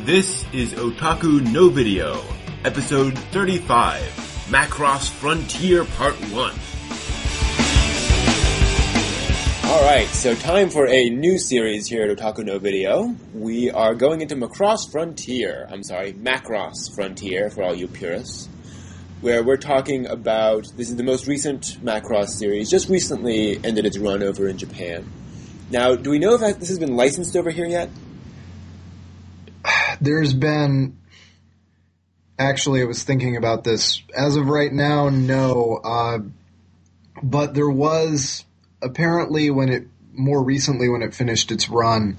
This is Otaku No Video, episode 35, Macross Frontier Part 1. Alright, so time for a new series here at Otaku No Video. We are going into Macross Frontier, Macross Frontier for all you purists, where we're talking about, this is the most recent Macross series, just recently ended its run over in Japan. Now, do we know if this has been licensed over here yet? There's been... Actually, I was thinking about this. As of right now, no. But there was, apparently, more recently when it finished its run,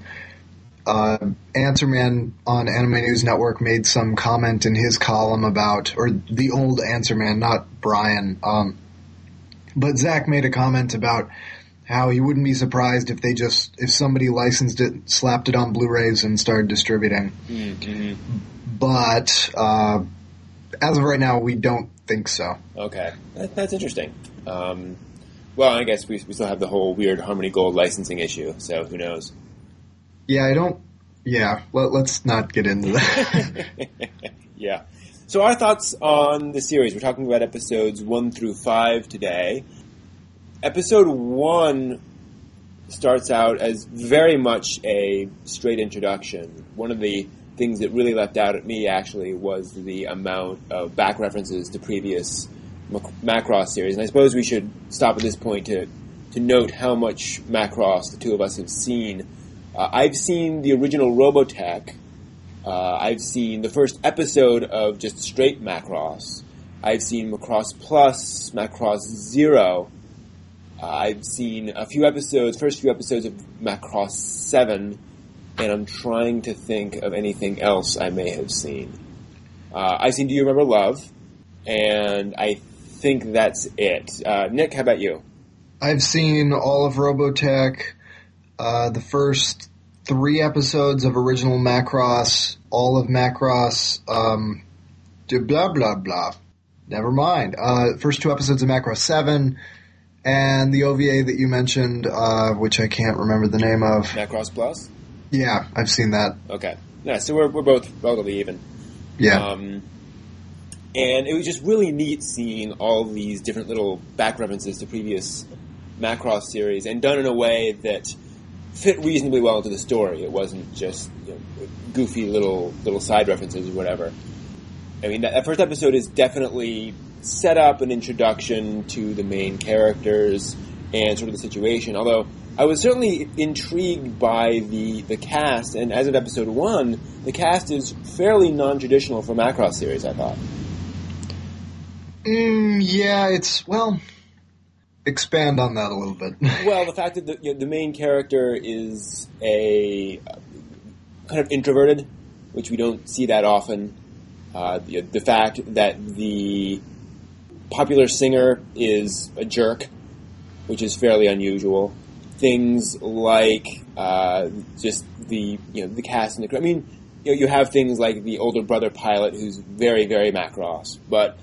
Answer Man on Anime News Network made some comment in his column about, or the old Answer Man, not Brian, but Zach made a comment about how he wouldn't be surprised if somebody licensed it, slapped it on Blu-rays, and started distributing. Mm-hmm. But as of right now, we don't think so. Okay, that's interesting. Well, I guess we still have the whole weird Harmony Gold licensing issue, so who knows? Let's not get into that. Yeah. So our thoughts on the series. We're talking about episodes 1 through 5 today. Episode 1 starts out as very much a straight introduction. One of the things that really leapt out at me, actually, was the amount of back references to previous Macross series. And I suppose we should stop at this point to note how much Macross the two of us have seen. I've seen the original Robotech. I've seen the first episode of just straight Macross. I've seen Macross Plus, Macross Zero. I've seen first few episodes of Macross 7, and I'm trying to think of anything else I may have seen. I've seen Do You Remember Love? And I think that's it. Nick, how about you? I've seen all of Robotech, the first 3 episodes of original Macross, all of Macross, blah, blah, blah. Never mind. First 2 episodes of Macross 7, and the OVA that you mentioned, which I can't remember the name of. Macross Plus? Yeah, I've seen that. Okay. Yeah, so we're both relatively even. Yeah. And it was just really neat seeing all these different little back references to previous Macross series, and done in a way that fit reasonably well into the story. It wasn't just goofy little side references or whatever. I mean, that first episode is definitely set up an introduction to the main characters and sort of the situation, although I was certainly intrigued by the cast, and as of episode 1, the cast is fairly non-traditional for Macross series, I thought. Expand on that a little bit. Well, the fact that the main character is a kind of introverted, which we don't see that often. The fact that the popular singer is a jerk, which is fairly unusual. Things like just the cast and the crew. I mean, you have things like the older brother pilot who's very, very Macross. But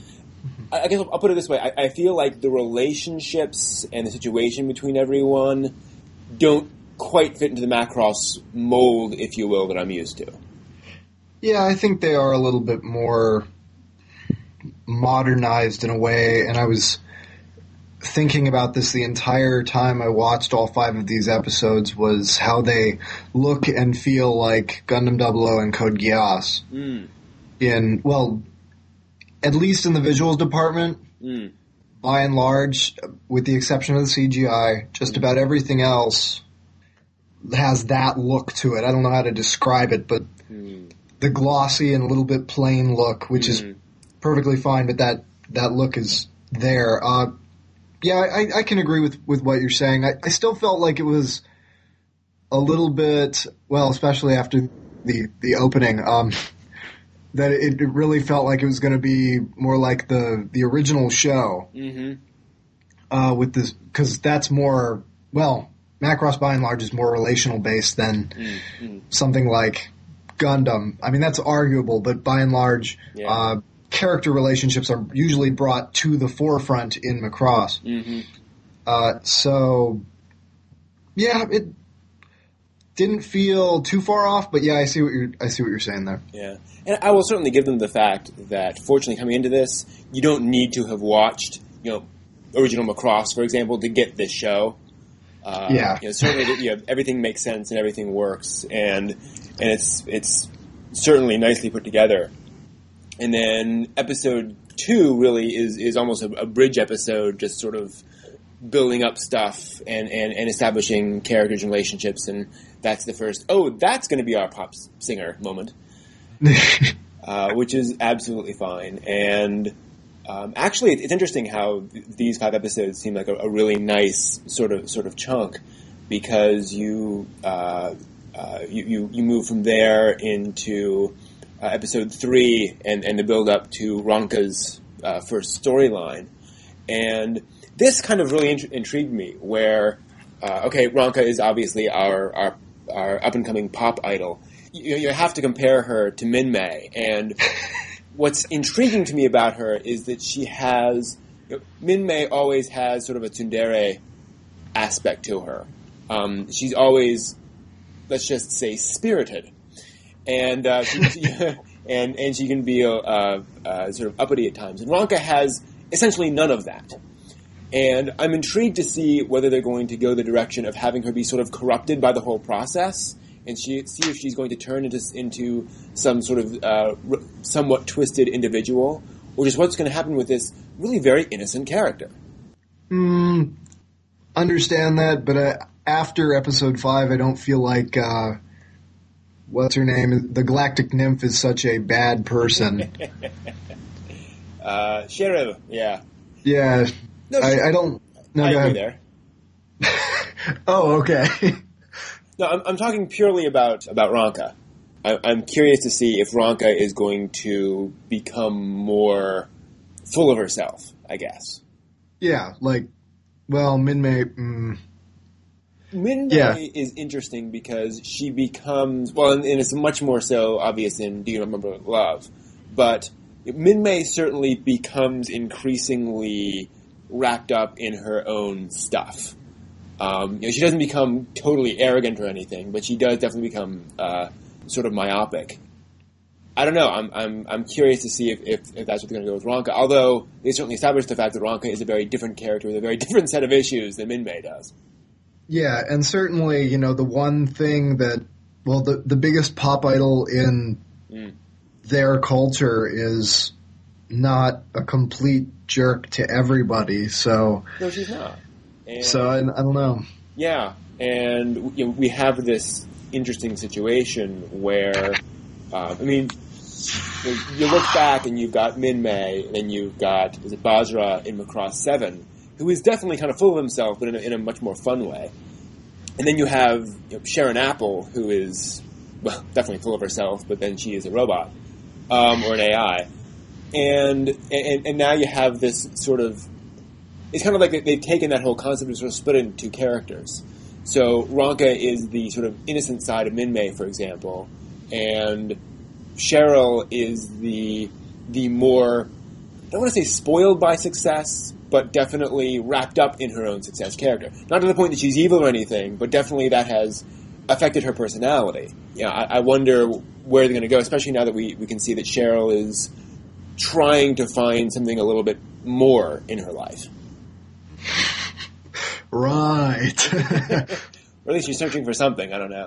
I guess I'll put it this way. I feel like the relationships and the situation between everyone don't quite fit into the Macross mold, if you will, that I'm used to. Yeah, I think they are a little bit more modernized in a way, and I was thinking about this the entire time I watched all 5 of these episodes, was how they look and feel like Gundam 00 and Code Geass. At least in the visuals department, by and large, with the exception of the CGI, just about everything else has that look to it. I don't know how to describe it, but the glossy and a little bit plain look, which is perfectly fine, but that look is there. I can agree with what you're saying. I still felt like it was a little bit, well, especially after the opening, that it really felt like it was going to be more like the original show. With this, because that's more, well, Macross by and large is more relational based than something like Gundam. I mean, that's arguable, but by and large, character relationships are usually brought to the forefront in Macross. didn't feel too far off, but yeah, I see what you're saying there. Yeah, and I will certainly give them the fact that, fortunately, coming into this, you don't need to have watched, original Macross, for example, to get this show. Certainly, everything makes sense and everything works, and it's certainly nicely put together. And then episode 2 really is almost a bridge episode, just sort of building up stuff and establishing characters and relationships, and that's the first, that's going to be our pop singer moment, which is absolutely fine. And actually, it's interesting how these 5 episodes seem like a really nice sort of chunk, because you move from there into episode 3 and the build up to Ronka's first storyline, and this kind of really intrigued me. Where Ronka is obviously our up and coming pop idol. You have to compare her to Minmay, and what's intriguing to me about her is that she has Minmay always has sort of a tsundere aspect to her. She's always, let's just say, spirited, and and she can be sort of uppity at times. And Ronka has essentially none of that. And I'm intrigued to see whether they're going to go the direction of having her be sort of corrupted by the whole process, and see if she's going to turn into some sort of somewhat twisted individual, or just what's going to happen with this really very innocent character. Understand that, but after episode 5, I don't feel like what's her name? The Galactic Nymph is such a bad person. Cheryl, yeah. Yeah. No, I don't. No, I agree there. Oh, okay. No, I'm talking purely about Ronka. I'm curious to see if Ronka is going to become more full of herself, I guess. Yeah, Minmay. Minmay is interesting because she becomes, and it's much more so obvious in Do You Remember Love, but Minmay certainly becomes increasingly wrapped up in her own stuff. She doesn't become totally arrogant or anything, but she does definitely become sort of myopic. I don't know. I'm curious to see if that's what they're going to go with Ronka. Although they certainly established the fact that Ronka is a very different character with a very different set of issues than Minmay does. Yeah, and certainly, the one thing that, the biggest pop idol in their culture is not a complete jerk to everybody, so... No, she's not. And, so, I don't know. Yeah, and we have this interesting situation where, you look back and you've got Minmay, and then you've got, Basra in Macross 7, who is definitely kind of full of himself, but in a much more fun way. And then you have Sharon Apple, who is, definitely full of herself, but then she is a robot, or an AI. And now you have this sort of, it's kind of like they've taken that whole concept and sort of split it into 2 characters. So Ronka is the sort of innocent side of Minmay, for example, and Cheryl is the more, I don't want to say spoiled by success, but definitely wrapped up in her own success character. Not to the point that she's evil or anything, but definitely that has affected her personality. I wonder where they're going to go, especially now that we can see that Cheryl is trying to find something a little bit more in her life. Right. Or at least she's searching for something, I don't know.